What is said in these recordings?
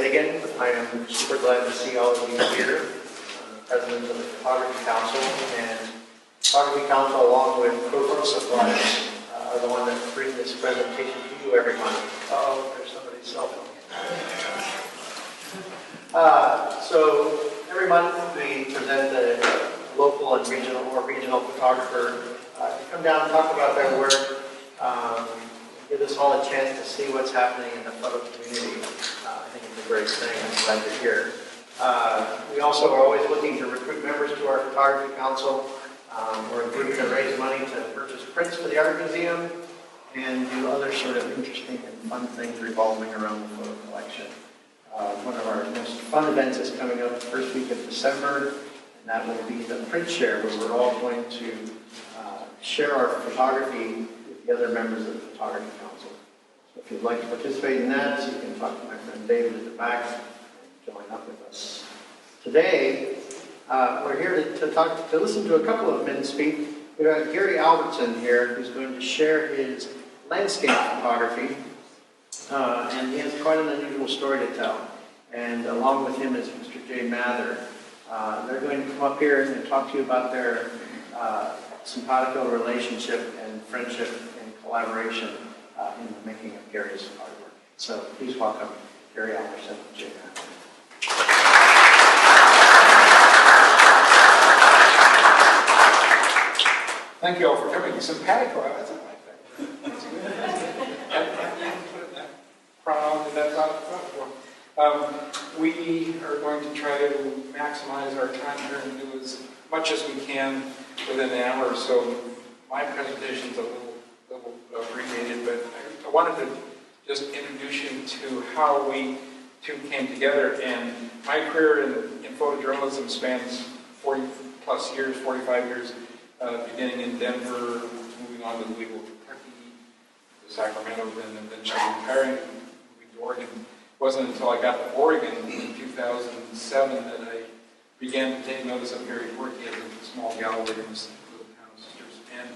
Sagan. I am super glad to see all of you here, President of the Photography Council, and Photography Council, along with Program Suppliers, are the one that bring this presentation to you every month. Oh, there's somebody's cell phone. So every month we present a local and regional photographer to come down and talk about their work, give us all a chance to see what's happening in the photo community. I think it's a great thing. I'm glad to hear. We also are always looking to recruit members to our Photography Council. We're a group that raise money to purchase prints for the Art Museum and do other sort of interesting and fun things revolving around the photo collection. One of our most fun events is coming up the first week of December, and that will be the print share, where we're all going to share our photography with the other members of the Photography Council. So if you'd like to participate in that, you can talk to my friend David at the back and join up with us. Today, we're here to listen to a couple of men speak. We've got Gary Albertson here, who's going to share his landscape photography, and he has quite an unusual story to tell. And along with him is Mr. Jay Mather. They're going to come up here and talk to you about their simpatico relationship and friendship and collaboration in the making of Gary's artwork. So please welcome Gary Albertson and Jay Mather. Thank you all for coming. Simpatico, that's not like that. That's good. Put it in that proud, that's not we are going to try to maximize our time here and do as much as we can within an hour or so. My presentation is a little abbreviated, but I wanted to just introduce you to how we two came together. And my career in photojournalism spans 40 plus years, 45 years. Beginning in Denver, moving on to Louisville, Kentucky, to Sacramento, and then retiring, moving to Oregon. It wasn't until I got to Oregon in 2007 that I began to take notice of Gary's work. He has a small gallery in this little town of Sisters. And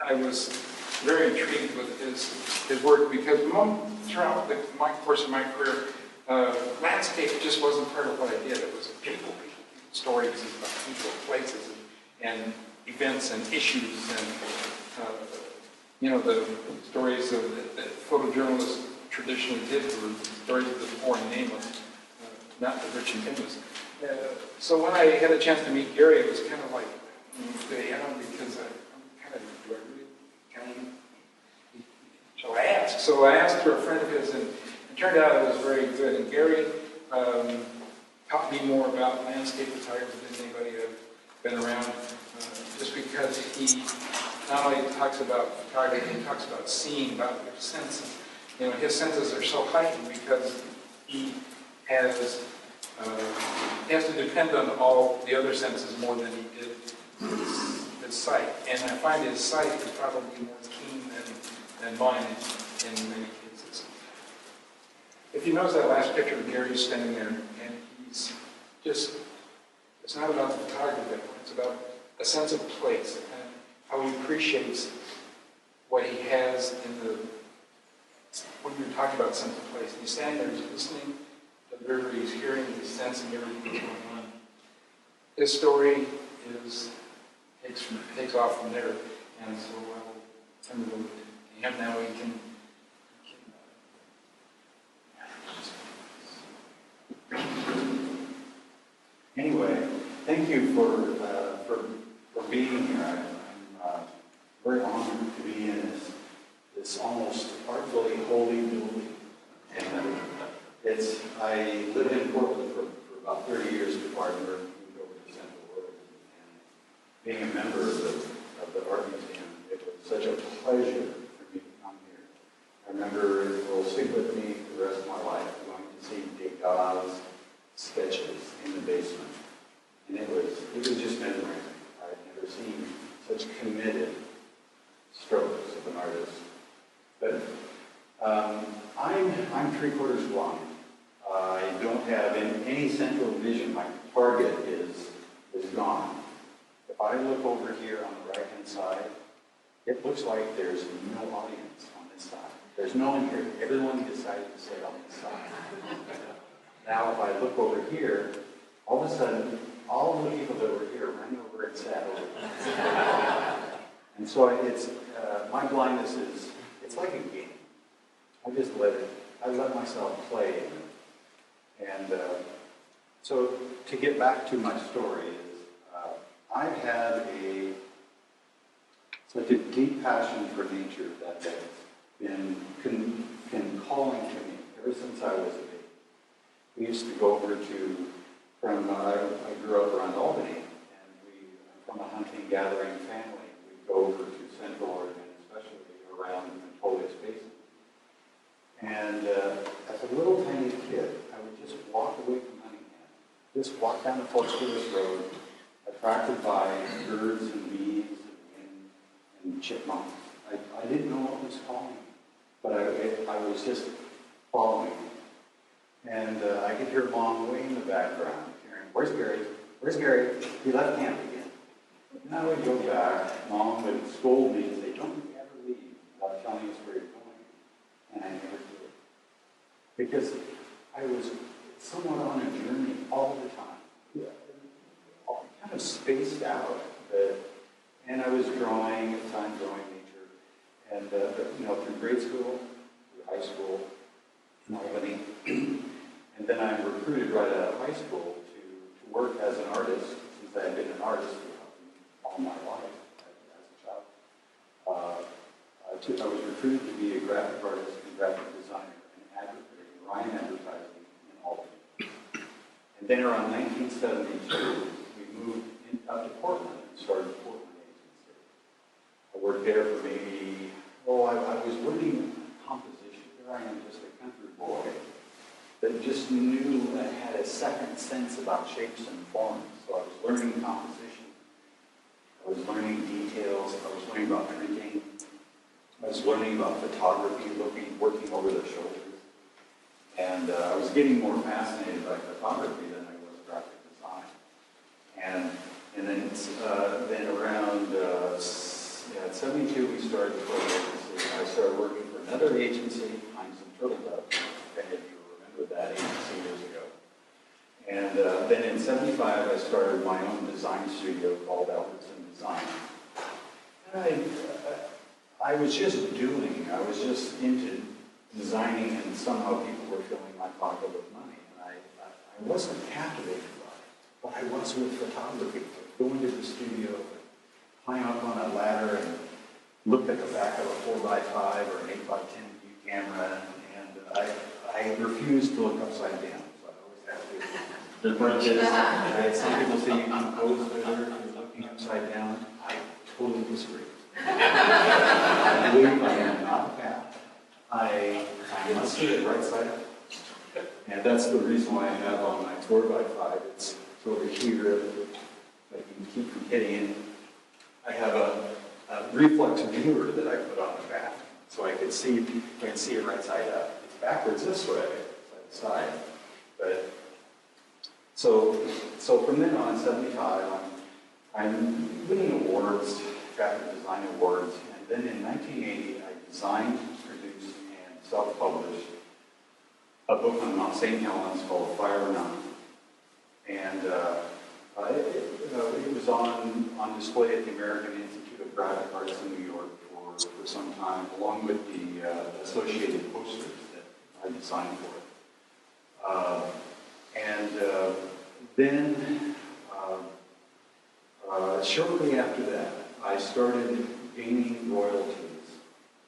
I was very intrigued with his work because throughout my course of my career, landscape just wasn't part of what I did. It was people, stories about people, places, and events and issues and, the stories that photojournalists traditionally did were stories of the poor and nameless, not the rich and famous. So when I had a chance to meet Gary, it was kind of like, because shall I ask? So I asked for a friend of his, and it turned out it was very good. And Gary taught me more about landscape photography than anybody I've been around, just because he not only talks about photography, he talks about seeing, about your senses. His senses are so heightened because he has to depend on all the other senses more than he did his sight. And I find his sight is probably more keen than mine in many cases. If you notice that last picture of Gary standing there, and he's just, it's not about the photography, it's about a sense of place and how he appreciates what he has in the, when you're talking about sense of place. He's standing there, he's listening to the river, he's hearing, he's sensing everything that's going on. His story takes off from there, and so I'll turn it over to him now. He can Anyway, thank you for being here. I'm very honored to be in this almost artfully holy building. And I lived in Portland for about 30 years before I moved over to Central Oregon. And being a member of the Art Museum, it was such a pleasure for me to come here. I remember it will stick with me for the rest of my life, going to see Degas' sketches in the basement. And it was just mesmerizing. I've never seen such committed strokes of an artist. But I'm 3/4 blind. I don't have any central vision. My target is gone. If I look over here on the right-hand side, it looks like there's no audience on this side. There's no one here. Everyone decided to stay on this side. Now, if I look over here, all of a sudden, all of the people that were here ran over and sat over. And so it's, my blindness is, it's like a game. I just I let myself play in it. And so to get back to my story is, I've had such a deep passion for nature that has been calling to me ever since I was a baby. We used to go over I grew up around Albany, and from a hunting gathering family, we'd go over to Central Oregon, especially around the Metolius Basin. And as a little tiny kid, I would just walk away from hunting camp, just walk down the Fort Lewis Road, attracted by birds and bees and chipmunks. I didn't know what was calling me, but I was just following. And I could hear Mom way in the background, hearing, "Where's Gary? Where's Gary? He left camp again." And I would go back. Mom would scold me and say, "Don't you ever leave without telling us where you're going." And I never did. Because I was somewhat on a journey all the time. Kind of spaced out. And I was drawing, at the time, drawing nature. And, through grade school, through high school, in Albany. And then I recruited right out of high school to work as an artist, since I had been an artist all my life as a child. I was recruited to be a graphic artist and graphic designer in Ryan Advertising in Albany. And then around 1972, we moved up to Portland and started the Portland Agency. I worked there for maybe, I was learning composition. Here I am, just a country boy that just knew I had a second sense about shapes and forms. So I was learning composition. I was learning details. I was learning about printing. I was learning about photography, working over the shoulders. And I was getting more fascinated by photography than I was graphic design. And then around 72, we started the Portland Agency. I started working for another agency, Heinz and Turtle Dove, if any of you remember that agency years ago. And then in 75, I started my own design studio called ALBERTSON Design. And I was just doing. I was just into designing, and somehow people were filling my pocket with money. And I wasn't captivated by it, but I was with photography. Go into the studio, climb up on a ladder, and look at the back of a 4x5 or an 8x10 view camera, and I refused to look upside down. So I always have to. The point is, some people say you can pose better if you're looking upside down. I totally disagree. I believe I am not a cat. I must see it right side up. And that's the reason why I have on my 4x5. It's over here. I can keep from hitting it. I have a reflex mirror that I put on the back, so I can see it right side up. It's backwards this way, side to side. But so from then on, 75, I'm winning awards, graphic design awards, and then in 1980, I designed, produced, and self-published a book on Mount St. Helens called Fire Mountain. And it was on display at the American Institute of Graphic Arts in New York for some time, along with the associated posters that I designed for it. Then shortly after that, I started gaining royalties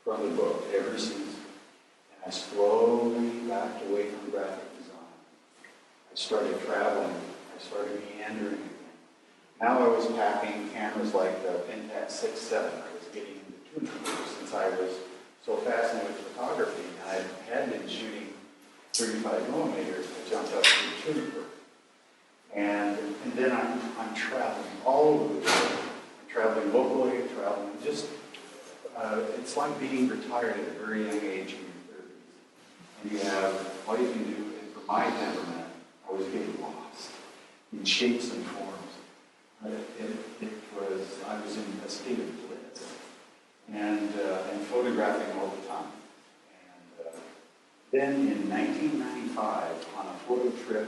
from the book every season. And I slowly backed away from graphic design. I started traveling. I started meandering again. Now I was packing cameras like the Pentax 6-7. I was getting into tuning since I was so fascinated with photography. And I had been shooting 35 millimeters. I jumped up to the tuning group. And then I'm traveling all over the world. I'm traveling locally, traveling just, it's like being retired at a very young age in your 30s. And you have, all you can do, and for my temperament, I was getting lost in shapes and forms. I was in a state of bliss and photographing all the time. And then in 1995, on a photo trip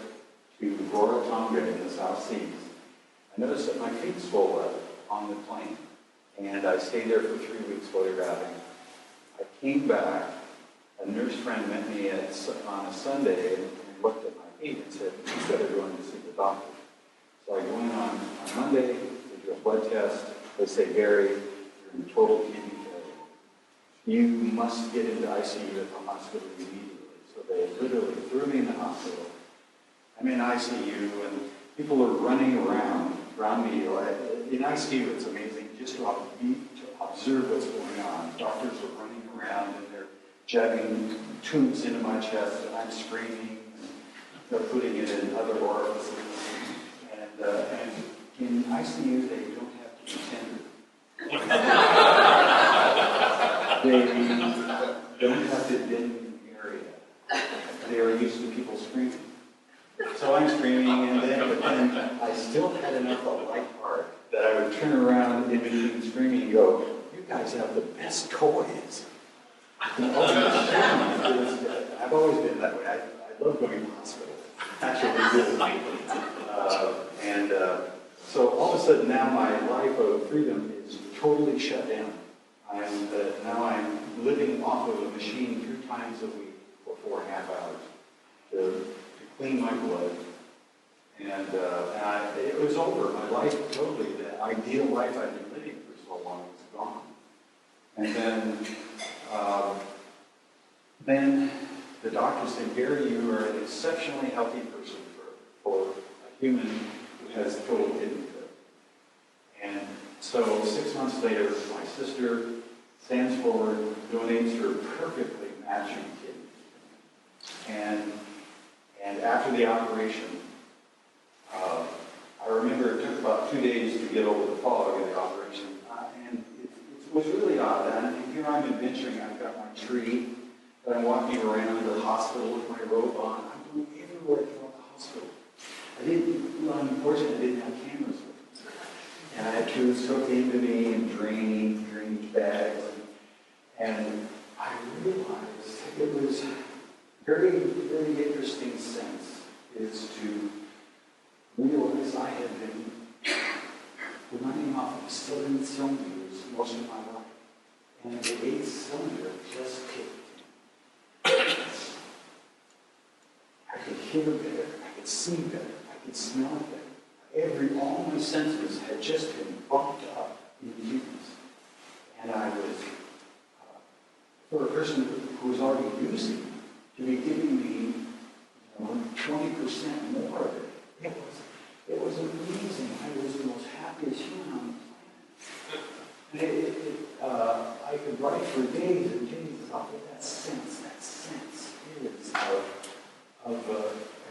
to Rarotonga in the South Seas. I noticed that my feet swelled up on the plane, and I stayed there for 3 weeks photographing. I came back. A nurse friend met me on a Sunday and looked at my feet and said, "You better go in to see the doctor." So I go in on Monday, they do a blood test. They say, "Gary, you're in total kidney failure. You must get into ICU at the hospital immediately." So they literally threw me in the hospital. I'm in ICU, and people are running around me. In ICU, it's amazing just to observe what's going on. Doctors are running around, and they're jabbing tubes into my chest, and I'm screaming. They're putting it in other orifices. And in ICU, they don't have to be tender. They don't have to bend the area. They are used to people screaming. So I'm screaming, but then I still had enough of a light heart that I would turn around in between screaming and go, "You guys have the best toys." I've always been that way. I love going to the hospital. Actually, so all of a sudden now my life of freedom is totally shut down. Now I'm living off of a machine 3 times a week for 4.5 hours to clean my blood. And it was over. My life totally, the ideal life I'd been living for so long was gone. And then the doctor said, "Gary, you are an exceptionally healthy person for a human who has total kidney failure." And so 6 months later, my sister stands forward, donates her perfectly matching kidney. And after the operation, I remember it took about 2 days to get over the fog of the operation. And it was really odd. And here I'm adventuring. I've got my tree that I'm walking around the hospital with my robe on. I'm going everywhere throughout the hospital. Unfortunately, I didn't have cameras with me. And I had tubes hooked into me and drainage bags. And I realized it was very, very interesting sense is to realize I had been running off of 7 cylinders most of my life. And the 8th cylinder just kicked. I could hear better, I could see better, I could smell better. All my senses had just been bumped up in units. And I was, for a person who was already using to be giving me 20% more of it, it was amazing. I was the most happiest human on the planet. And I could write for days and days about what that sense is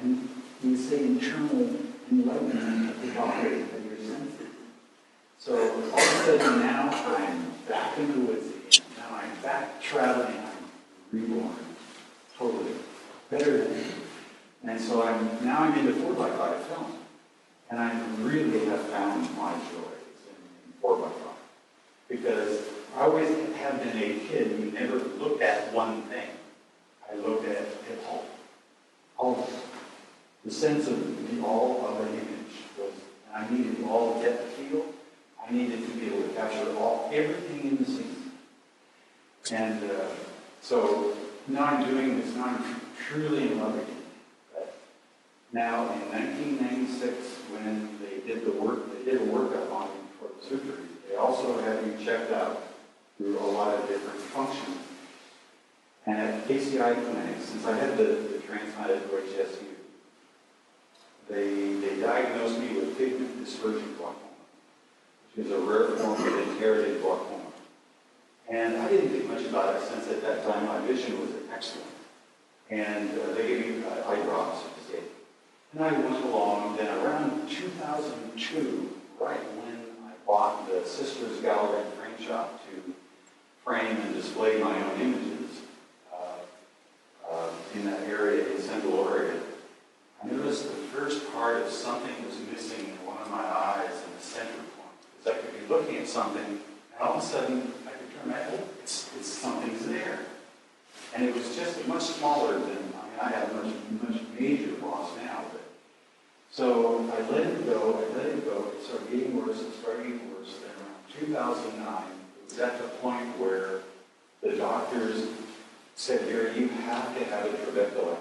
and you say internal enlightenment of the body of your senses. So all of a sudden now I'm back in the woods again. Now I'm back traveling. I'm reborn. Totally. Better than ever. And so I'm into 4x5 film. And I really have found my joys in 4x5. Because I always have been a kid who never looked at one thing. I looked at it all. All of it. The sense of the all of an image was, and I needed all depth of field. I needed to be able to capture everything in the scene. And so now I'm doing this. Now I'm truly in love again. But now in 1996, when they did a workup on me for the surgery, they also had me checked out through a lot of different functions. And at KCI clinics, since I had the transplanted HSU, they diagnosed me with pigment dispersion glaucoma, which is a rare form of inherited glaucoma. And I didn't think much about it since at that time my vision was excellent. And they gave me eye drops to take. And I went along, then around 2002, right when I bought the Sisters Gallery and Frame Shop to frame and display my own images in that area in Central Oregon, I noticed the first part of something was missing in one of my eyes in the center point. Because I could be looking at something, and all of a sudden I could turn my head, something's there. And it was just much smaller than, I have much major loss So I let it go, it started getting worse, and around 2009, it was at the point where the doctors said, Gary, you have to have a trabeculectomy,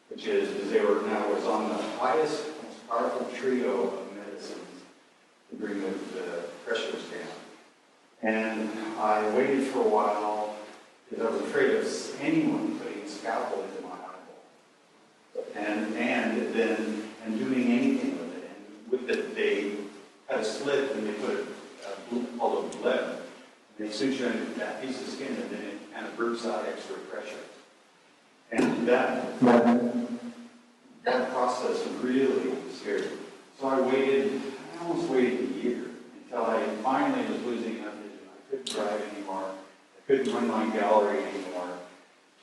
which is, because they were now was on the highest, most powerful trio of medicines to bring the pressures down. And I waited for a while, because I was afraid of anyone putting a scalpel into my eyeball. And doing anything with it. And with it, they had a slit and they put all of lead. And they suture into that piece of skin and then it kind of burps out extra pressure. And that process really scared me. So I almost waited a year until I finally was losing enough vision. I couldn't drive anymore. I couldn't run my gallery anymore.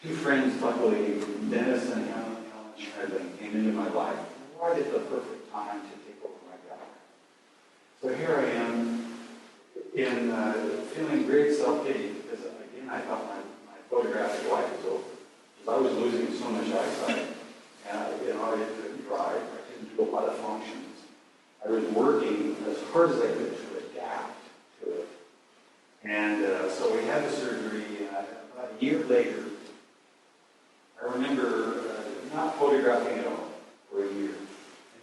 Two friends, luckily, Dennis and Helen Schredling, came into my life right at the perfect time to take over my gallery. So here I am feeling great self-pity because, again, I thought my photographic life was over. Because I was losing so much eyesight. And I couldn't drive. I couldn't do a lot of functions. I was working as hard as I could to adapt to it. And so we had the surgery. About a year later, I remember not photographing at all for a year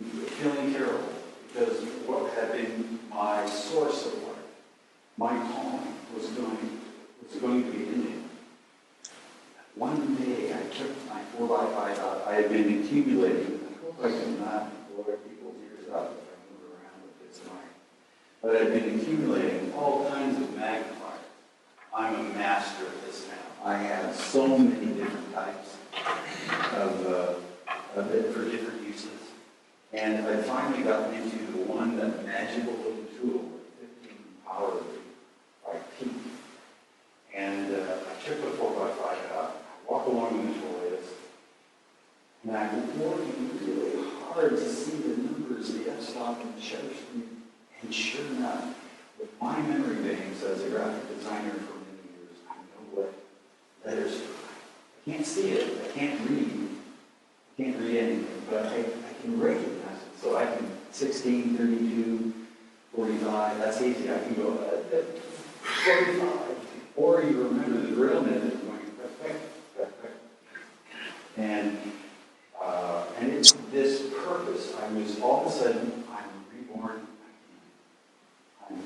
and feeling terrible because what had been my source of life, my calling, was going to be ending. One day I took my 4x5 out. I had been accumulating. I hope I can not blow people's ears out if I move around with this mic. But I've been accumulating all kinds of magnifiers. I'm a master at this now. I have so many different types of it for different uses. And I finally gotten into the one, that magical little tool with 15 power by peak. And I took the 4x5 out. I walk along the toilets. And I'm working really hard to see the numbers, the f-stop and the shutter speed. And sure enough, with my memory banks as a graphic designer for many years, I know what letters are. I can't see it. I can't read. I can't read anything, but I can recognize it. So I can 16, 32, 45. That's easy. I can go 45. Or you remember the drill method going perfect. And it's this purpose. I was all of a sudden, I'm reborn. I'm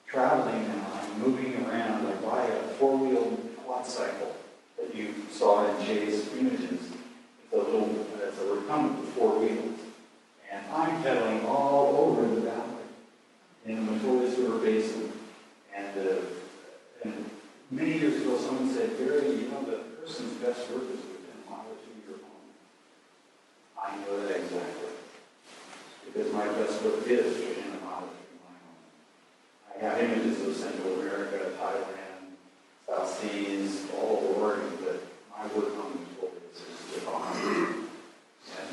traveling now. I'm moving around. I buy a 4-wheeled quad cycle that you saw in Jay's images. It's a recumbent with 4 wheels. And I'm pedaling all over the valley in the Metolius River Basin. And many years ago, someone said, Gary, you know, the person's best work is within a mile or two of your home. I know that exactly. Because my best work is within a mile or two of my home. I have images of Central America, Thailand, South Seas, all over Oregon, but my work on the Metolius is divine. And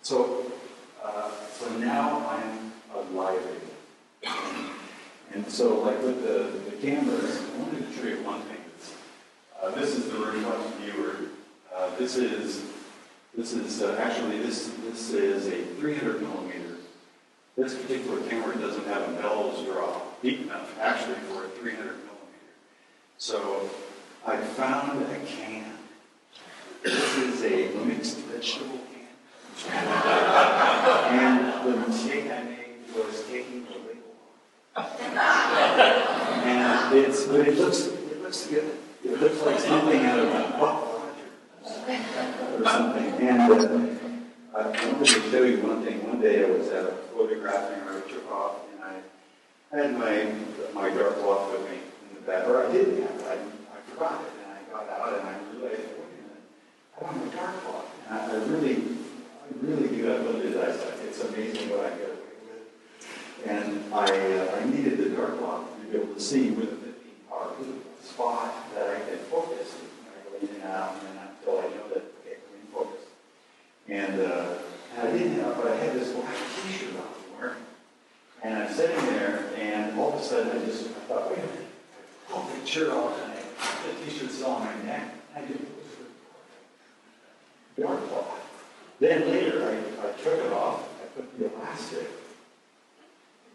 so now I'm alive again. And so, like with the cameras, I wanted to show you one thing. This is the reflex viewer. This is a 300 millimeter. This particular camera doesn't have a bellows draw deep enough, actually, for a 300 millimeter. So I found a can. This is a mixed vegetable can. And the mistake I made was taking the label off. And it looks good. It looks like something out of a Buck Rogers or something. And I wanted to show you one thing. One day I was photographing, or I took off, and I had my dark cloth with me in the back. Or I didn't have it. I forgot it. And I got out and I realized, wait a minute, I don't have a dark cloth. And I really do have limited eyesight. It's amazing what I get away with. And I needed the dark cloth to be able to see with a 15 power spot that I can focus. I go in and out until I know that, okay, I'm in focus. And I didn't have, but I had this black t-shirt I was wearing. And I'm sitting there, and all of a sudden I thought, wait a minute, pull the shirt off, and the t-shirt's on my neck. I didn't dark cloth. Then later, took it off, I put the elastic.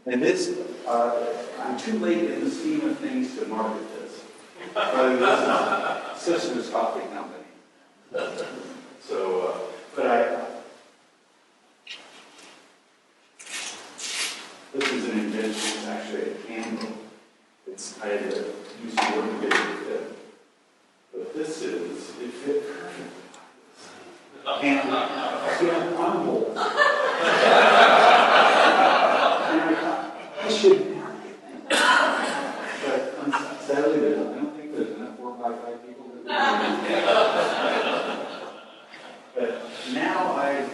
And this, I'm too late in the scheme of things to market this. But this is Sister's Coffee Company. So, but this is an invention. It's actually a candle. I had to do some work to get it to fit. But this it fit perfectly. And see, I'm humble. I should market that. But sadly, I don't think there's enough 4x5 people to do it. But now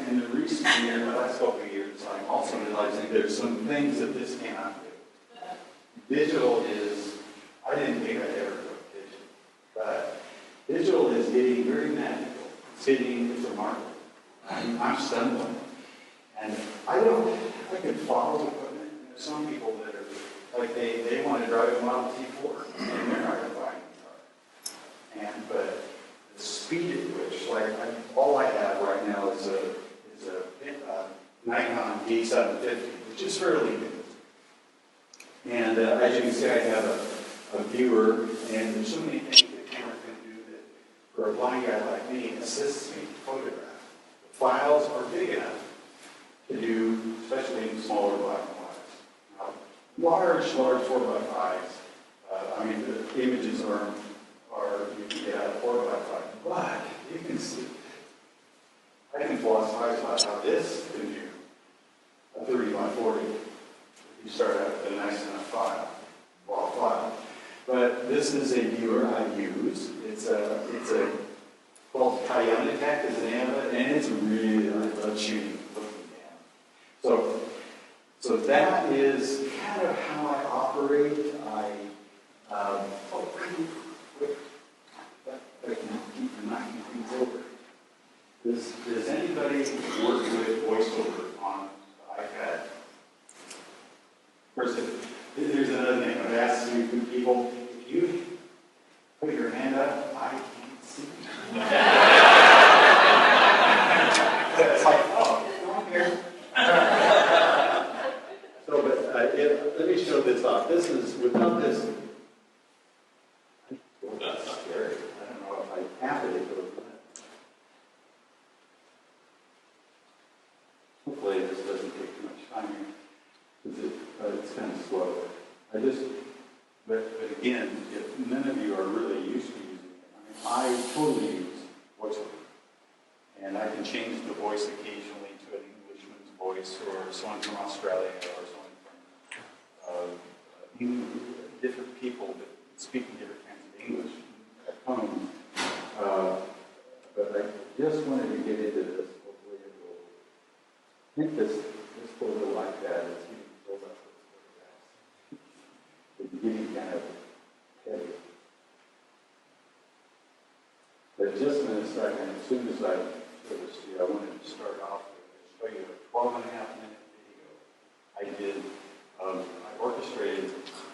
in the recent year, the last couple of years, I'm also realizing there's some things that this cannot do. Digital is, I didn't think I'd ever go digital, but digital is getting very magical. It's remarkable. I'm stunned by it. And I can follow equipment. There's some people that are, like they want to drive a Model T4, and they're not going to buy a new car. But the speed at which, all I have right now is a Nikon D750, which is fairly new. And as you can see, I have a viewer, and there's so many things the camera can do that, for a blind guy like me, assists me to photograph. The files are big enough to do, especially in smaller black and whites. Now, large 4x5s, the images are you can get out of 4x5, but you can see. I can philosophize about how this can do a 30x40. You start out with a nice enough raw file. But this is a viewer I use. It's a called Kyanitech is the name of it, and it's really, I love shooting looking down. So that is kind of how I operate. I can keep knocking things over. Does anybody work with VoiceOver on the iPad? Of course, there's another thing. I've asked you people, if you put your hand up, I can't see. It's like, oh, come here. So, but let me show this off. This is, without this, that's scary. I don't know if I have it. Hopefully this doesn't take too much time here. It's kind of slow. But again, if none of you are really used to using it, I totally use VoiceOver. And I can change the voice occasionally to an Englishman's voice, or someone from Australia, or someone from different people that speaking different kinds of English at home. But I just wanted to get into this. Hopefully it will. I think this photo like that is getting filled up with photographs. It's getting kind of heavy. But just in a second, as soon as I show this to you, I wanted to start off with show you a 12.5-minute video I did. I orchestrated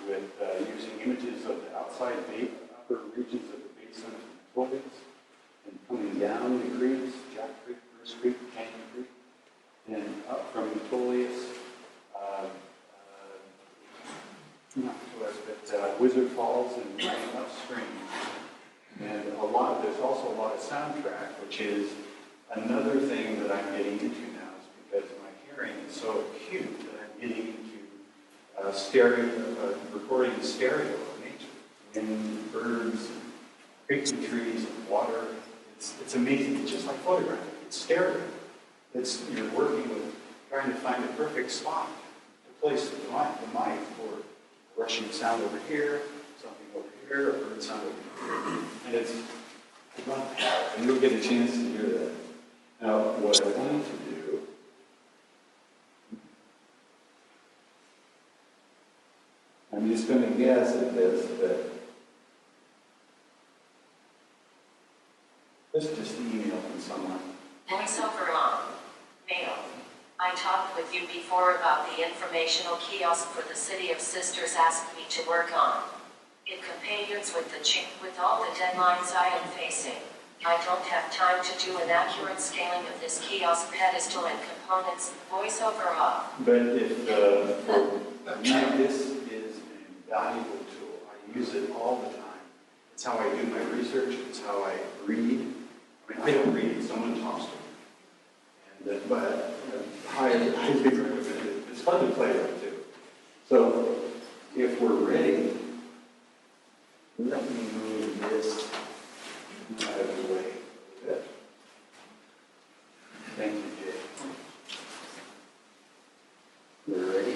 with using images of the outside upper regions of the basin of the Tollgates and coming down the creeks, Jack Creek, First Creek, Canyon Creek, and up from the Tollius, not Tollius, but Wizard Falls and running upstream. And there's also a lot of soundtrack, which is another thing that I'm getting into now, is because my hearing is so acute that I'm getting into recording the stereo of nature, and birds, creeks and trees, and water. It's amazing. It's just like photographing. It's stereo. You're working with trying to find the perfect spot to place the mic for rushing sound over here, something over here, a bird sound over here. And and you'll get a chance to hear that. Now, what I want to do, I'm just going to guess at this, but this is just an email from someone. Voiceover on. Mail. I talked with you before about the informational kiosk for the City of Sisters asked me to work on. It companions with all the deadlines I am facing. I don't have time to do an accurate scaling of this kiosk pedestal and components. Voiceover off. But if, for me, this is an invaluable tool. I use it all the time. It's how I do my research. It's how I read. I mean, I don't read. Someone talks to me. And, but highly recommend it. It's fun to play with, too. So, if we're ready, let me move this out of the way a bit. Thank you, Jay. We're ready?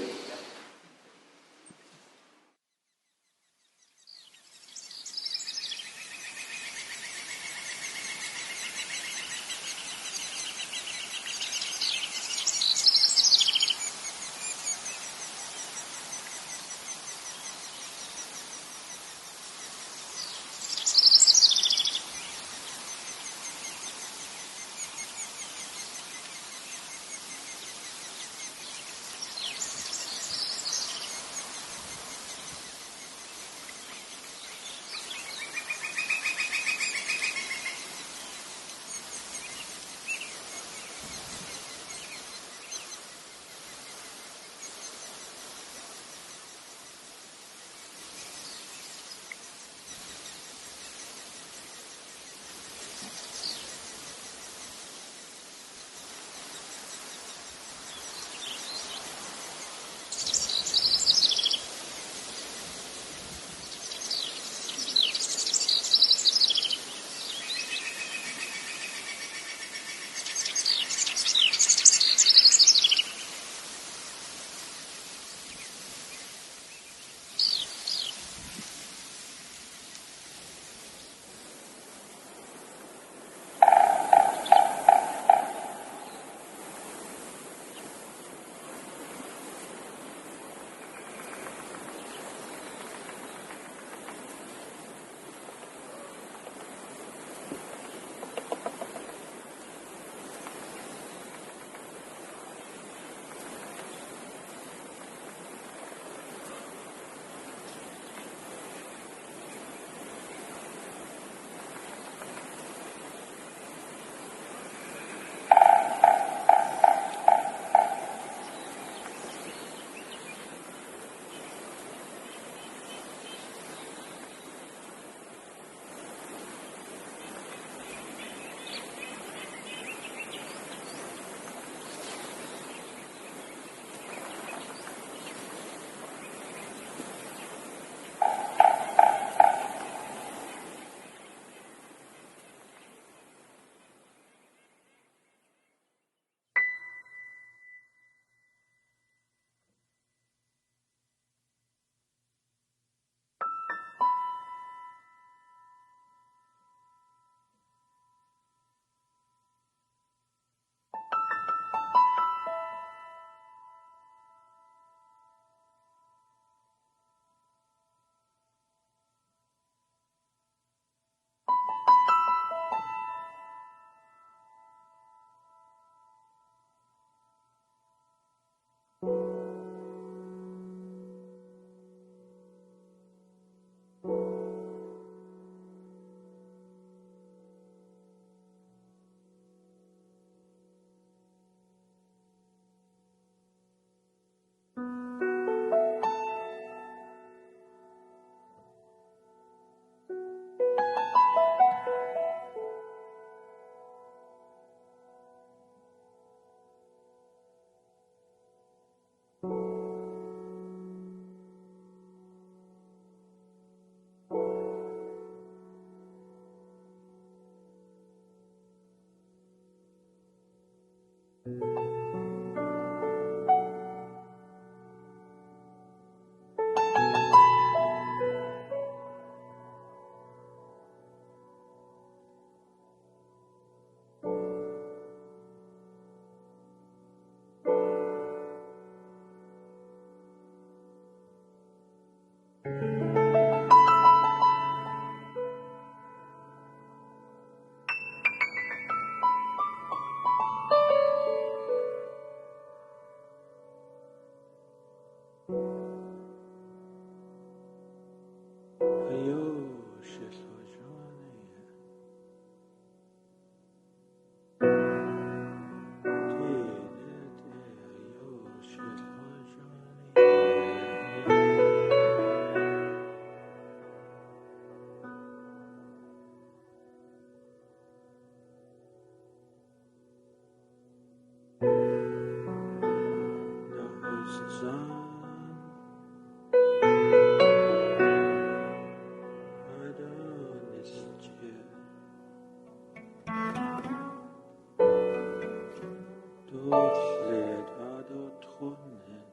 led ader tronen.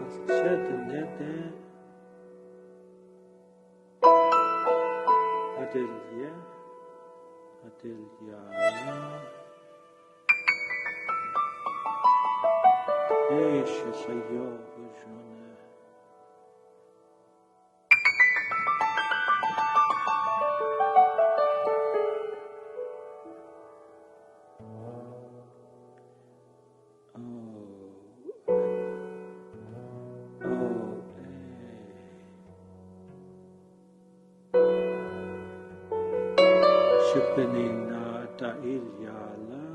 Was skjedde nede? Adelia, Adeliana. ايش صيوه وجهنا شبنينا دائل يالا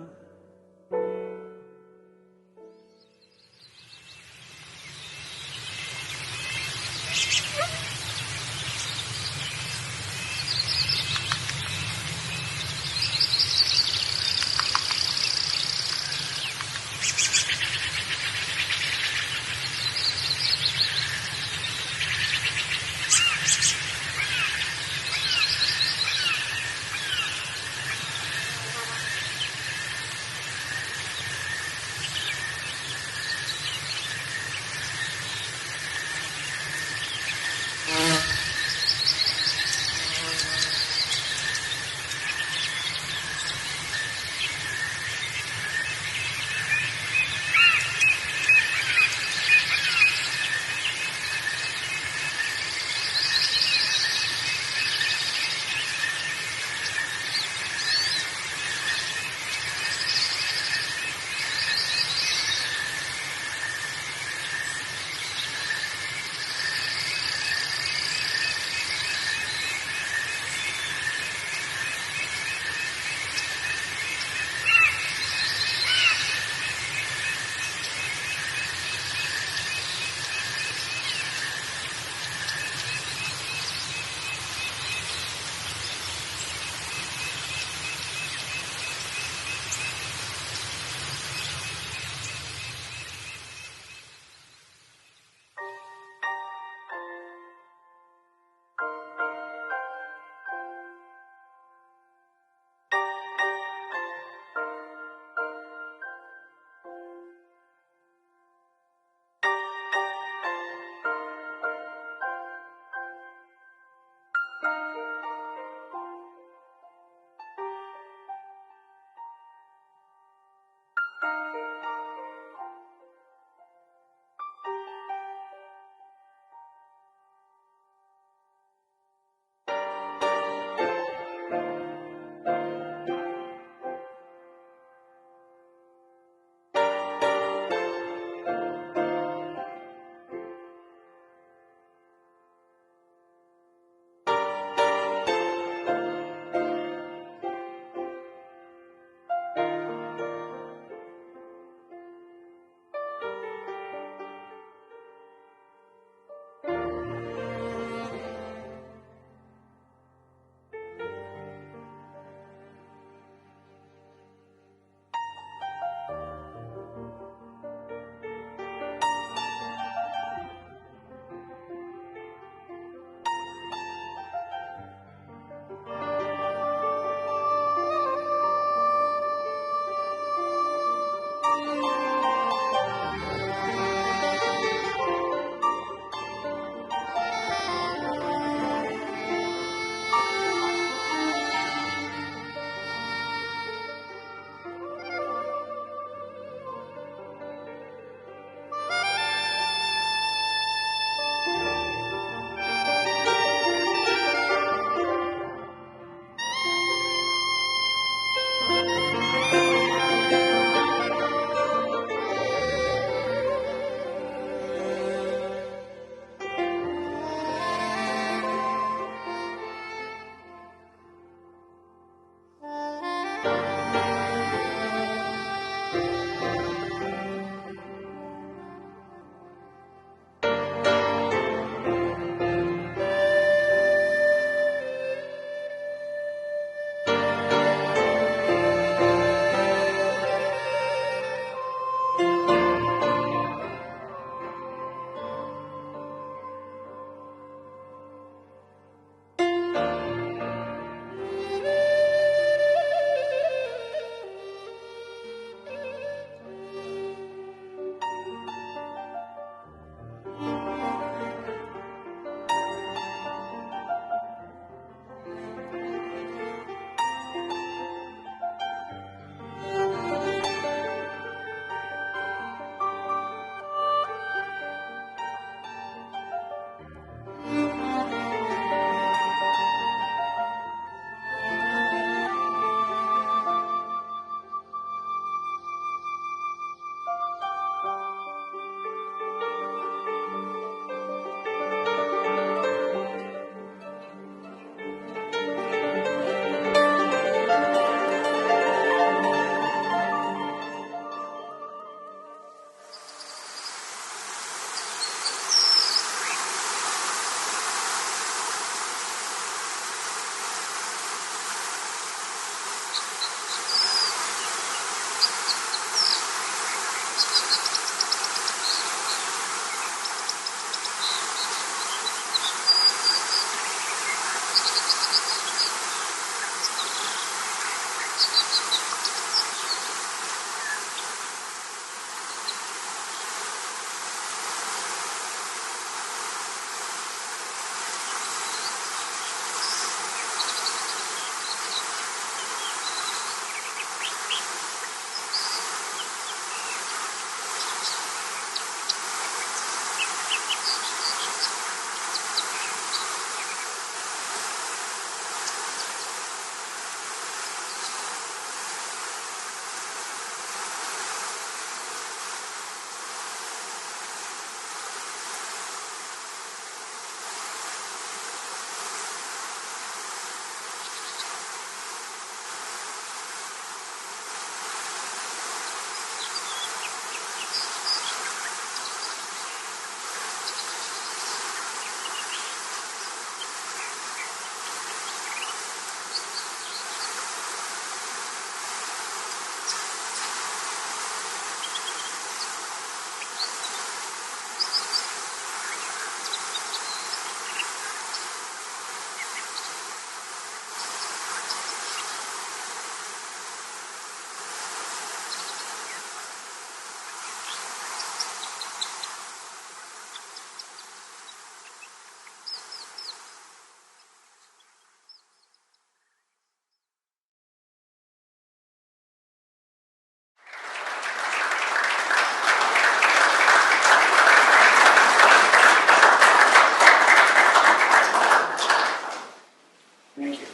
Thank you.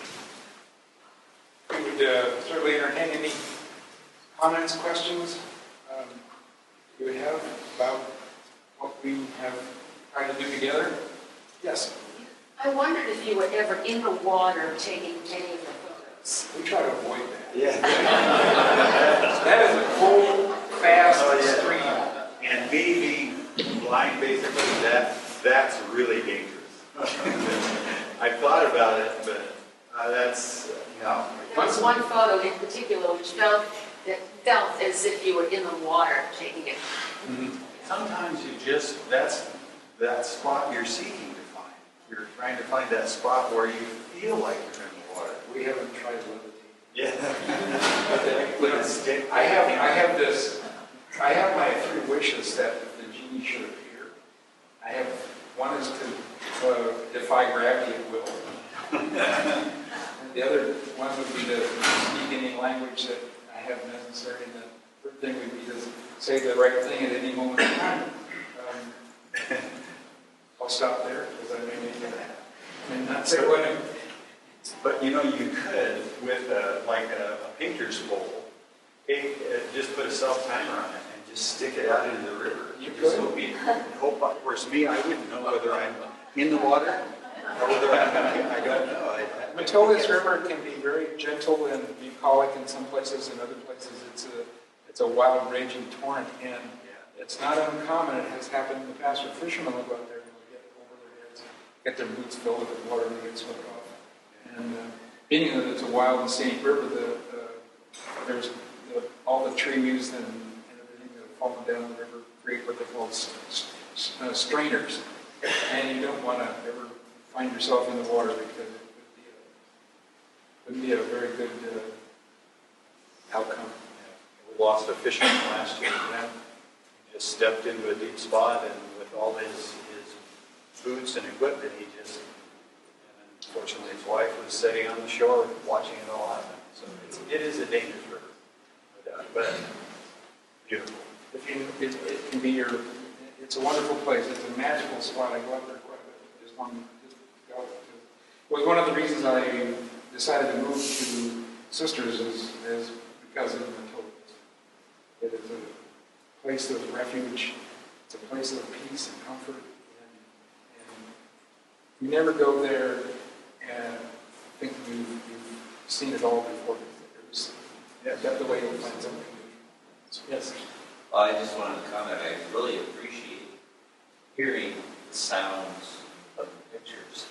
We would certainly entertain any comments, questions you would have about what we have tried to do together. Yes, I wondered if you were ever in the water taking any of the photos. we try to avoid that. Yeah. That is a cold, fast stream. And me being blind, basically, that's really dangerous. I thought about it, but that's, no. There was one photo in particular which felt as if you were in the water taking it. Sometimes you just, that's that spot you're seeking to find. You're trying to find that spot where you feel like you're in the water. We haven't tried levitating. Yeah. I have my 3 wishes that the genie should appear. I have, one is to defy gravity at will. And the other one would be to speak any language that I have necessary. And the third thing would be to say the right thing at any moment in time. I'll stop there because I may not say what I'm. But you know, you could, with like a painter's pole, just put a self-timer on it and just stick it out into the river. You just could. hope, whereas me, I wouldn't know whether I'm in the water or whether I don't know. Matilda's River can be very gentle and bucolic in some places. In other places, it's a wild, raging torrent, and it's not uncommon. It has happened in the past where fishermen will go out there and they'll get over their heads, get their boots filled with water, and they get swept off. And being that it's a wild and scenic river, there's all the trees and everything that have fallen down the river create what they call strainers, and you don't want to ever find yourself in the water because it would be a very good outcome. We lost a fisherman last year. He just stepped into a deep spot, and with all his boots and equipment, and unfortunately his wife was sitting on the shore watching it all happen. So it is a dangerous river, no doubt, but beautiful. It can be it's a wonderful place. It's a magical spot. I go out there quite a bit. Just go. It was one of the reasons I decided to move to Sisters is because of Matilda. It is a place of refuge. It's a place of peace and comfort. And you never go there and think you've seen it all before. That's the way you'll find something new. Yes. Well, I just wanted to comment. I really appreciate hearing the sounds of the pictures.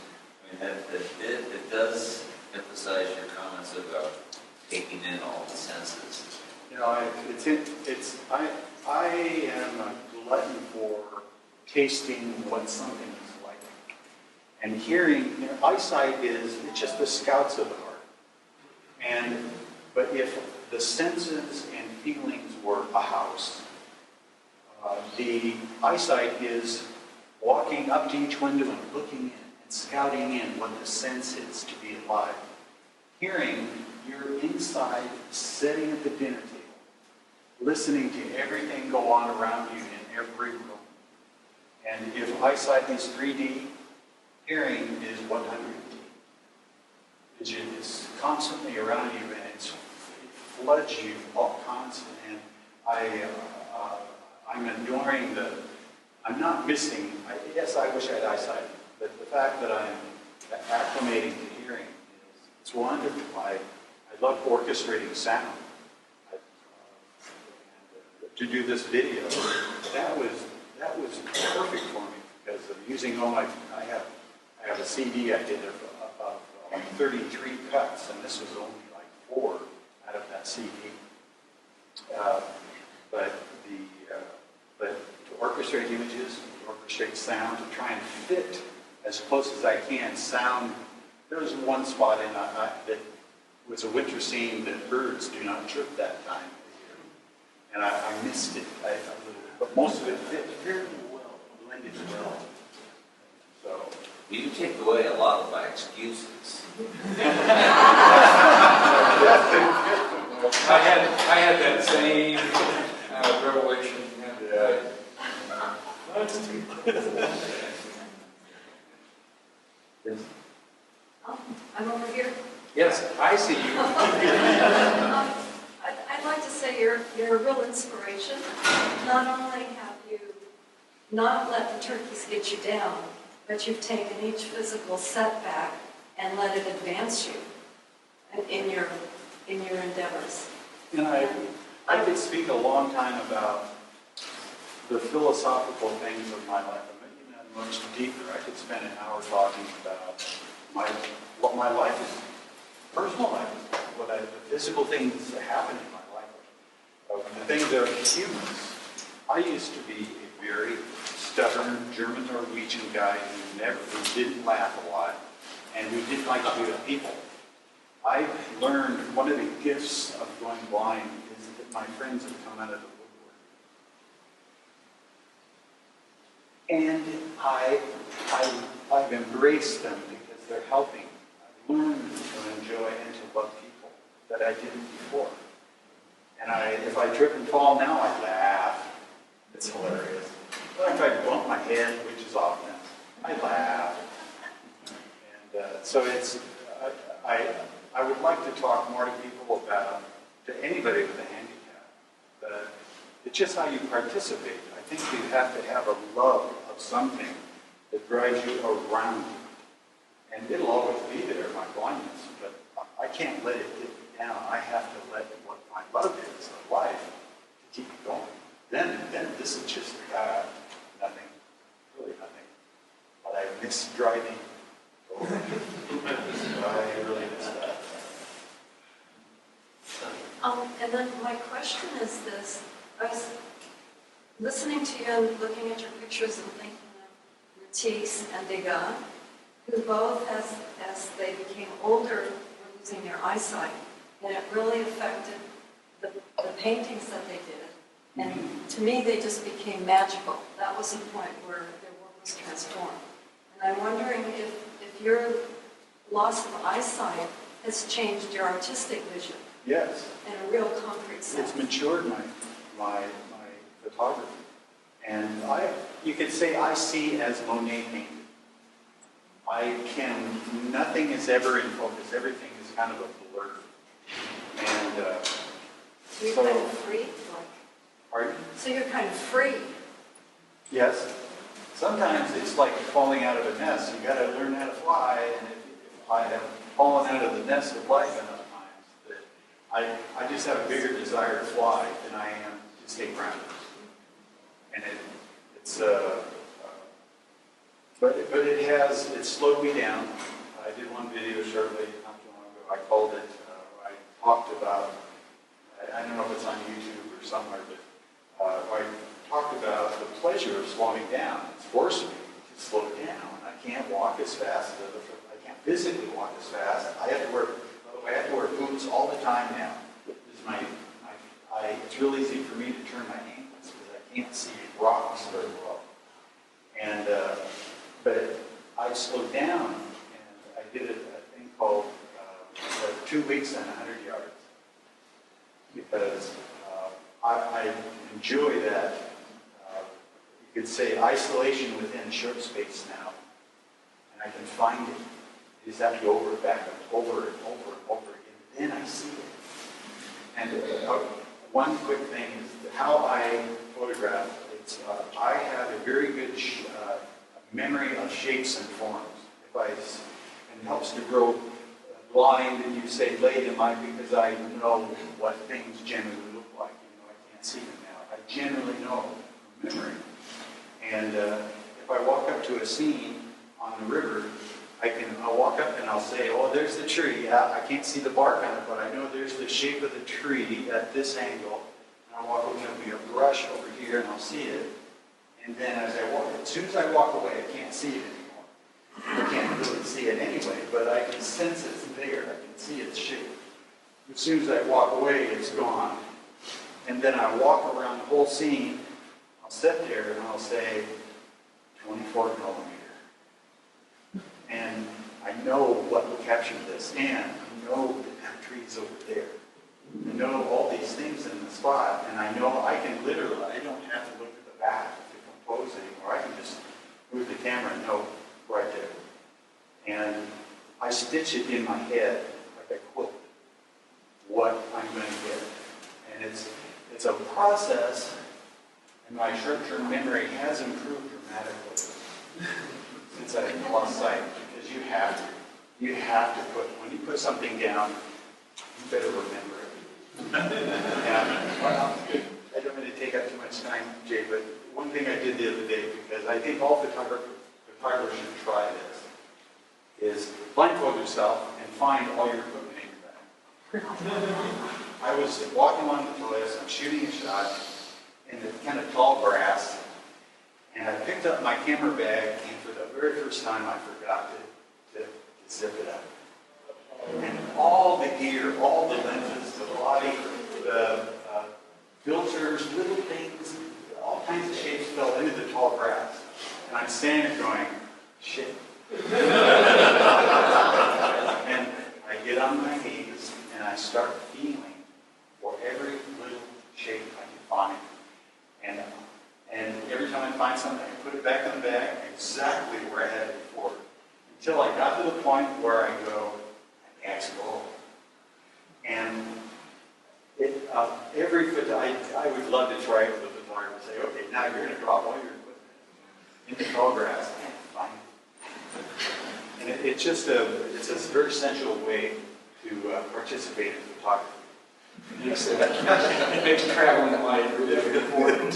I mean, it does emphasize your comments about taking in all the senses. You know, I am a glutton for tasting what something is like. And hearing, you know, eyesight it's just the scouts of the heart. But if the senses and feelings were a house, the eyesight is walking up to each window and looking in and scouting in what the sense is to be alive. Hearing, you're inside, sitting at the dinner table, listening to everything go on around you in every room. And if eyesight is 3D, hearing is 100D. It's constantly around you, and it floods you all constant. And I'm enduring I'm not missing, yes, I wish I had eyesight, but the fact that I'm acclimating to hearing it's wonderful. I love orchestrating sound. To do this video, that was perfect for me because of using all I have a CD I did of 33 cuts, and this was only like 4 out of that CD. But to orchestrate images, to orchestrate sound, to try and fit as close as I can sound. There was one spot that was a winter scene that birds do not chirp that time of year. And I missed it a little bit, but most of it fit fairly well, blended well. So You take away a lot of my excuses. I had that same revelation. yeah. Yes. I'm over here. Yes, I see you. I'd like to say you're a real inspiration. Not only have you not let the turkeys get you down, but you've taken each physical setback and let it advance you in your endeavors. And I could speak a long time about the philosophical things of my life. I'm making that much deeper. I could spend an hour talking about what my life is, personal life is, the physical things that happen in my life, the things that are humans. I used to be a very stubborn German Norwegian guy who didn't laugh a lot and who didn't like to be with people. I've learned one of the gifts of going blind is that my friends have come out of the woodwork. And I've embraced them because they're helping. I've learned to enjoy and to love people that I didn't before. And if I trip and fall now, I laugh. It's hilarious. But if I bump my head, which is often, I laugh. And so I would like to talk more to people about, to anybody with a handicap, but it's just how you participate. I think you have to have a love of something that drives you around you. And it'll always be there, my blindness, but I can't let it get me down. I have to let what my love is of life to keep it going. Then this is just nothing, really nothing. But I miss driving. I really miss that. And then my question is this. I was listening to you and looking at your pictures and thinking of Matisse and Degas, who both, as they became older, were losing their eyesight. And it really affected the paintings that they did. And to me, they just became magical. That was the point where their work was transformed. And I'm wondering if your loss of eyesight has changed your artistic vision. Yes. In a real concrete sense. It's matured my photography. And you could say I see as Monet painted. Nothing is ever in focus. Everything is kind of a blur. And so you're kind of free? Pardon? So you're kind of free. Yes. Sometimes it's like falling out of a nest. You got to learn how to fly. And if I have fallen out of the nest of life enough times, that I just have a bigger desire to fly than I am to stay grounded. And it's slowed me down. I did one video shortly not too long ago. I called it, I talked about, I don't know if it's on YouTube or somewhere, but I talked about the pleasure of slowing down. It's forced me to slow down. I can't walk as fast as I can't physically walk as fast. I have to wear boots all the time now. It's real easy for me to turn my ankles because I can't see rocks very well. And but I slowed down and I did a thing called 2 weeks and 100 yards because I enjoy that. You could say isolation within short space now, and I can find it. You just have to go over it back over and over and over again. Then I see it. And one quick thing is how I photograph. I have a very good memory of shapes and forms. And it helps to grow blind, and you say late in life because I know what things generally look like. Even though I can't see them now, I generally know from memory. And if I walk up to a scene on the river, I'll walk up and I'll say, oh, there's the tree. Yeah, I can't see the bark on it, but I know there's the shape of the tree at this angle. And I'll walk over, there'll be a brush over here, and I'll see it. And then as soon as I walk away, I can't see it anymore. I can't really see it anyway, but I can sense it's there. I can see its shape. As soon as I walk away, it's gone. And then I walk around the whole scene. I'll sit there and I'll say, 24 millimeter. And I know what will capture this, and I know that tree's over there. I know all these things in the spot, and I know I can literally, I don't have to look at the back to compose anymore. I can just move the camera and know right there. And I stitch it in my head like a quilt, what I'm going to get. And it's a process, and my short-term memory has improved dramatically since I lost sight, because you have to put, when you put something down, you better remember it. And, well, I don't mean to take up too much time, Jay, but one thing I did the other day, because I think all photographers should try this, is blindfold yourself and find all your equipment in your bag. I was walking along the toilets, I'm shooting a shot in the kind of tall grass, and I picked up my camera bag, and for the very first time I forgot to zip it up. And all the gear, all the lenses, the body, the filters, little things, all kinds of shapes fell into the tall grass. And I'm standing there going, shit. And I get on my knees and I start feeling for every little shape I can find. And every time I find something, I put it back in the bag exactly where I had it before. Until I got to the point where I go, that's cool. And I would love to try it with a photographer and say, okay, now you're going to drop all your equipment in the tall grass and find it. And it's just a very sensual way to participate in photography. It makes traveling light really important.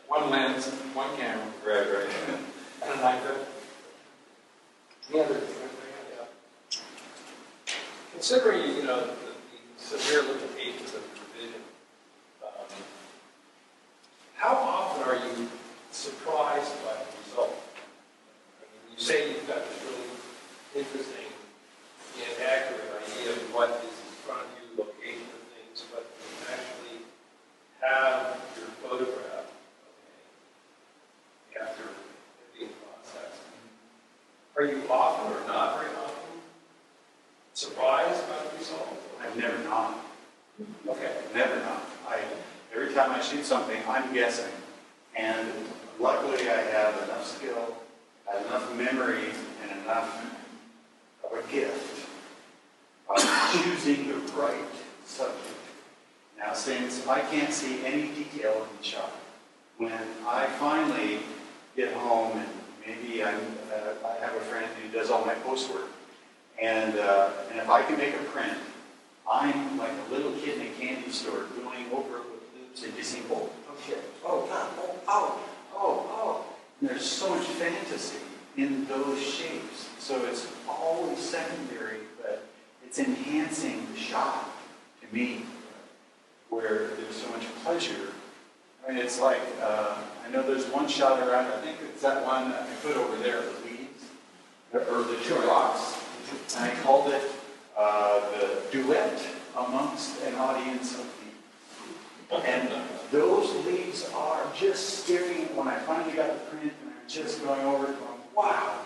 One lens, one camera. Right. And an iPad. Any other? Considering, the severe limitations of your vision, how often are you surprised by the result? I mean, you say you've got this really interesting and accurate idea of what is in front of you, location of things, but you actually have your photograph, after it being processed. Are you often or not very often surprised by the result? I've never not. Okay. Never not. Every time I shoot something, I'm guessing. And luckily I have enough skill, I have enough memory, and enough of a gift of choosing the right subject. Now, since I can't see any detail in the shot, when I finally get home and maybe I have a friend who does all my post work, and if I can make a print, I'm like a little kid in a candy store going over it with loops and just saying, oh shit, oh God, oh. And there's so much fantasy in those shapes. So it's always secondary, but it's enhancing the shot to me, where there's so much pleasure. I mean, it's like, I know there's one shot around, I think it's that one that I put over there, the leaves, or the two rocks. And I called it the duet amongst an audience of people. And those leaves are just staring, when I finally got the print, and I'm just going over it, going, wow.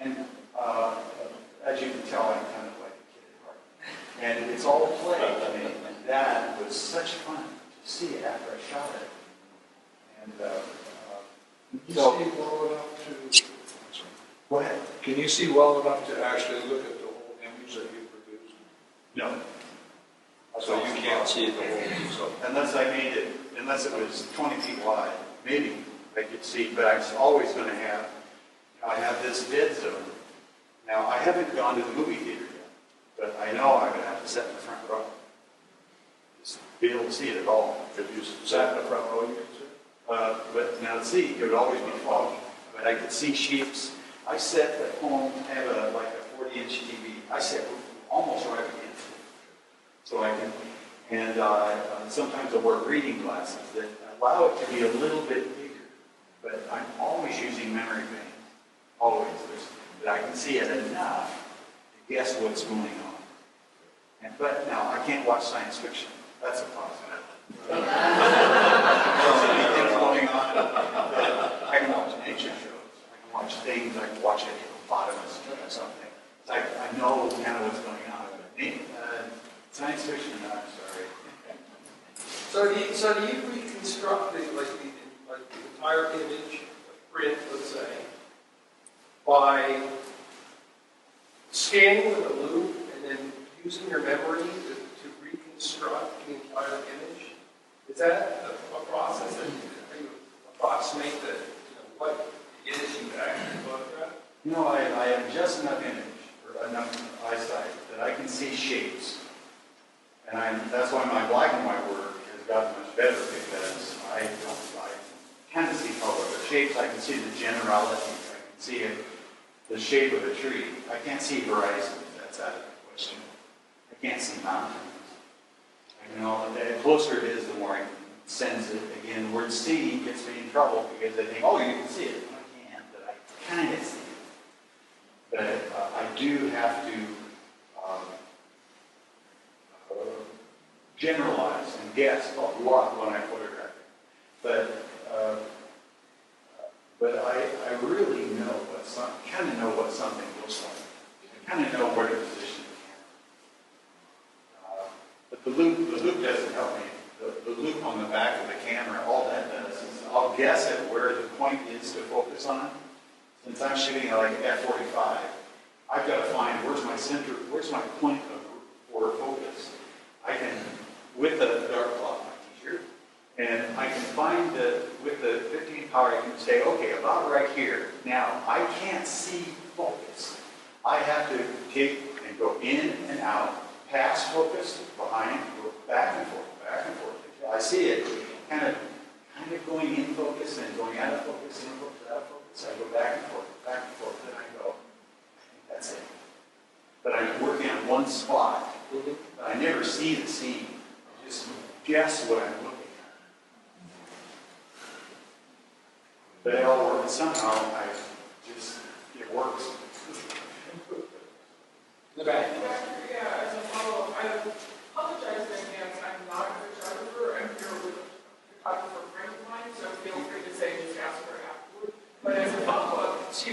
And as you can tell, I'm kind of like a kid at heart. And it's all play to me. And that was such fun to see after I shot it. And Can you see well enough to? Go ahead. Can you see well enough to actually look at the whole image that you produced? No. So you can't see the whole image. So Unless it was 20 feet wide, maybe I could see, but I was always going to have, I have this dead zone. Now, I haven't gone to the movie theater yet, but I know I'm going to have to sit in the front row. Just be able to see it at all. if you sat in the front row, you could see. But now see, it would always be foggy, but I could see shapes. I sit at home, I have like a 40-inch TV. I sit almost right against it. So I can, and sometimes I wear reading glasses that allow it to be a little bit bigger, but I'm always using memory bands, always. But I can see it enough to guess what's going on. But now, I can't watch science fiction. That's a possibility. There's so many things going on. I can watch nature shows. I can watch things. I can watch a hippopotamus or something. I know kind of what's going on. But science fiction, no, I'm sorry. So do you reconstruct the entire image print, let's say, by scanning with a loupe and then using your memory to reconstruct the entire image? Is that a process that you approximate that, what it is you actually photograph? I have just enough image, or enough eyesight, that I can see shapes. And that's why my black and white work has gotten much better, because I kind of see color. The shapes, I can see the generalities. I can see the shape of a tree. I can't see horizons. That's out of the question. I can't see mountains. The closer it is, the more I can sense it. Again, the word see gets me in trouble, because I think, oh, you can see it. I can't, but I kind of see it. But I do have to generalize and guess a lot when I photograph it. But I really know kind of know what something looks like. I kind of know where to position the camera. But the loop doesn't help me. The loop on the back of the camera, all that does is I'll guess at where the point is to focus on. Since I'm shooting at like f/45, I've got to find where's my center, where's my point for focus. I can, with the dark cloth, my t-shirt, and I can find with the 15 power, I can say, okay, about right here. Now, I can't see focus. I have to take and go in and out, past focus, behind, go back and forth, back and forth. I see it kind of going in focus and going out of focus, in focus, out of focus. I go back and forth, then I go, that's it. But I'm working on one spot. But I never see the scene. I just guess what I'm looking at. But it all works. Somehow, it works. In the back. Yeah, as a follow-up, I apologize in advance. I'm not a photographer. I'm here with a photographer friend of mine, so feel free to say just ask her afterward. But as a follow-up to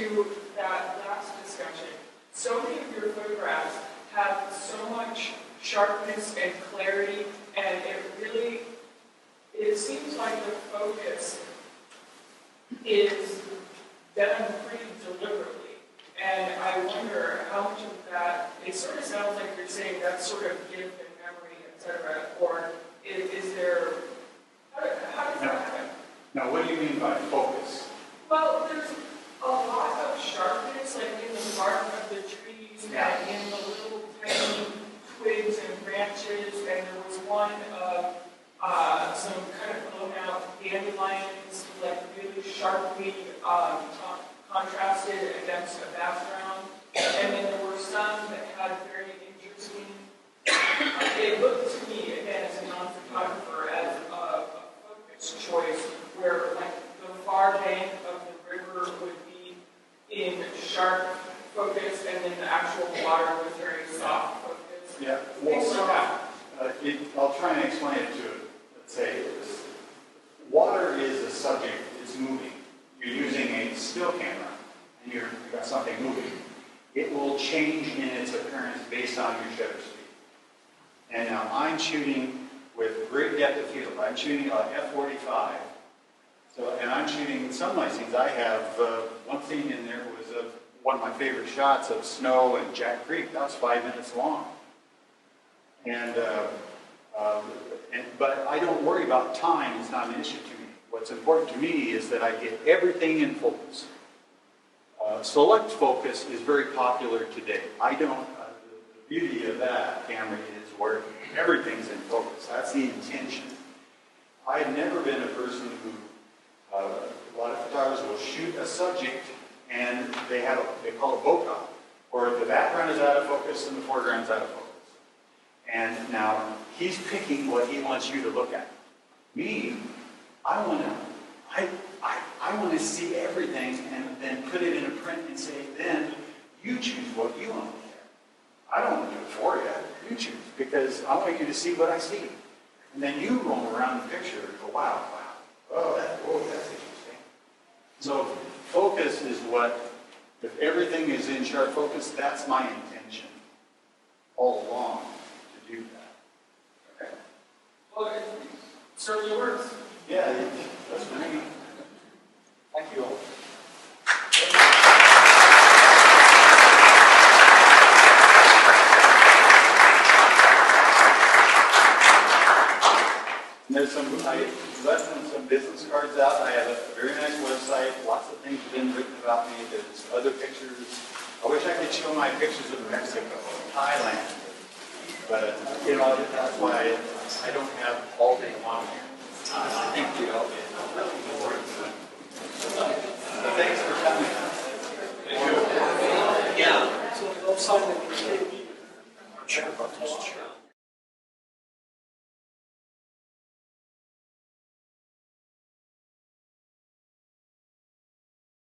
that last discussion, so many of your photographs have so much sharpness and clarity, and it seems like the focus is done pretty deliberately. And I wonder how much of that, it sort of sounds like you're saying that's sort of gift and memory, etc. Or is there, how does that happen? Now, what do you mean by focus? Well, there's a lot of sharpness, like in the bark of the trees and in the little tiny twigs and branches. And there was one of some kind of blown out dandelions, like really sharply contrasted against a background. And then there were some that had very interesting, it looked to me, again, as a non-photographer, as a focus choice, where like the far bank of the river would be in sharp focus, and then the actual water was very soft focus. Yeah, Things like that. I'll try and explain it to, let's say, water is a subject, it's moving. You're using a still camera, and you've got something moving. It will change in its appearance based on your shutter speed. And now I'm shooting with great depth of field. I'm shooting like f/45. And I'm shooting some of my scenes. I have one scene in there was one of my favorite shots of snow and Jack Creek. That was 5 minutes long. But I don't worry about time. It's not an issue to me. What's important to me is that I get everything in focus. Select focus is very popular today. The beauty of that camera is where everything's in focus. That's the intention. I've never been a person who, a lot of photographers will shoot a subject and they call it bokeh, or the background is out of focus and the foreground is out of focus. And now he's picking what he wants you to look at. Me, I want to see everything and then put it in a print and say, then you choose what you want to look at. I don't want to do it for you. You choose, because I want you to see what I see. And then you roll around the picture and go, wow, that's interesting. So focus is what, if everything is in sharp focus, that's my intention all along to do that. Okay. Well, it certainly works. Yeah, that's great. Thank you all. I left them some business cards out. I have a very nice website, lots of things have been written about me. There's other pictures. I wish I could show my pictures of Mexico, Thailand. But, you know, that's why I don't have all day long here. I think, you know, it's really important. So thank